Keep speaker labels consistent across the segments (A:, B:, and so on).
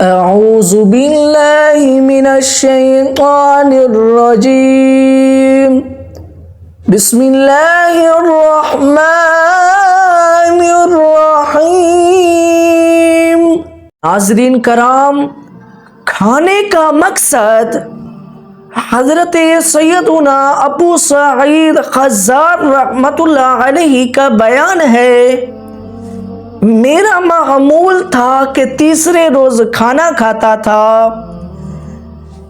A: اعوذ باللہ من الشیطان الرجیم بسم اللہ الرحمن الرحیم۔ ناظرین کرام، کھانے کا مقصد حضرت سیدنا ابو سعید خزار رحمۃ اللہ علیہ کا بیان ہے۔ میرا معمول تھا کہ تیسرے روز کھانا کھاتا تھا۔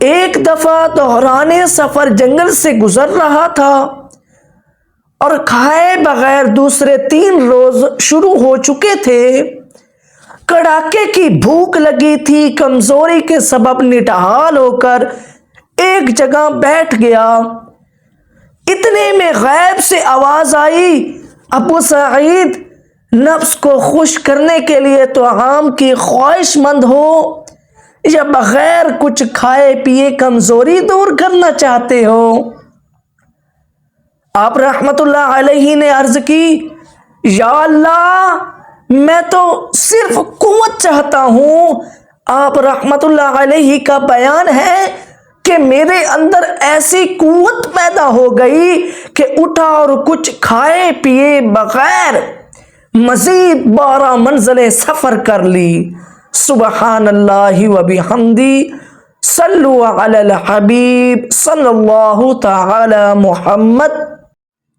A: ایک دفعہ دوران سفر جنگل سے گزر رہا تھا اور کھائے بغیر دوسرے 3 روز شروع ہو چکے تھے۔ کڑاکے کی بھوک لگی تھی، کمزوری کے سبب نڈھال ہو کر ایک جگہ بیٹھ گیا۔ اتنے میں غیب سے آواز آئی، ابو سعید، نفس کو خوش کرنے کے لیے طعام کی خواہش مند ہو یا بغیر کچھ کھائے پیے کمزوری دور کرنا چاہتے ہو؟ آپ رحمت اللہ علیہ نے عرض کی، یا اللہ، میں تو صرف قوت چاہتا ہوں۔ آپ رحمت اللہ علیہ کا بیان ہے کہ میرے اندر ایسی قوت پیدا ہو گئی کہ اٹھا اور کچھ کھائے پیے بغیر مزید 12 منزلیں سفر کر لی۔ سبحان اللہ و بحمدی، صلو علی الحبیب صلی اللہ تعالی محمد۔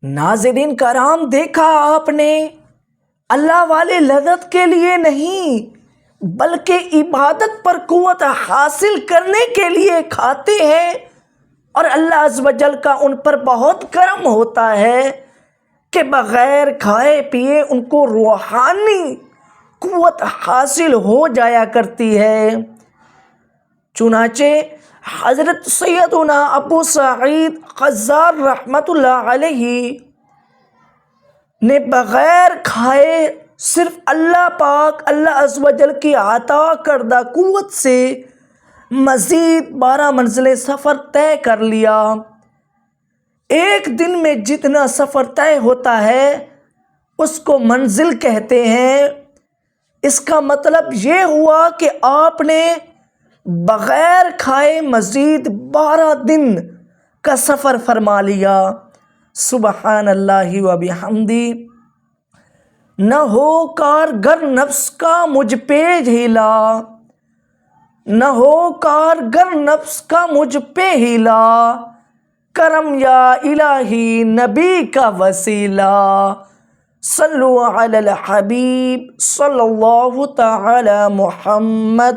A: ناظرین کرام، دیکھا آپ نے، اللہ والے لذت کے لیے نہیں بلکہ عبادت پر قوت حاصل کرنے کے لیے کھاتے ہیں، اور اللہ عز و جل کا ان پر بہت کرم ہوتا ہے کہ بغیر کھائے پیے ان کو روحانی قوت حاصل ہو جایا کرتی ہے۔ چنانچہ حضرت سیدنا ابو سعید خزار رحمت اللہ علیہ نے بغیر کھائے صرف اللہ پاک، اللہ عز و جل کی عطا کردہ قوت سے مزید 12 منزلیں سفر طے کر لیا۔ ایک دن میں جتنا سفر طے ہوتا ہے اس کو منزل کہتے ہیں۔ اس کا مطلب یہ ہوا کہ آپ نے بغیر کھائے مزید 12 دن کا سفر فرما لیا۔ سبحان اللہ و بحمدی۔ نہ ہو کارگر نفس کا مجھ پہ ہیلا، نہ ہو کارگر نفس کا مجھ پہ ہیلا، کرم یا الہی نبی کا وسیلہ، صلو علی الحبیب صلی اللہ تعالی محمد۔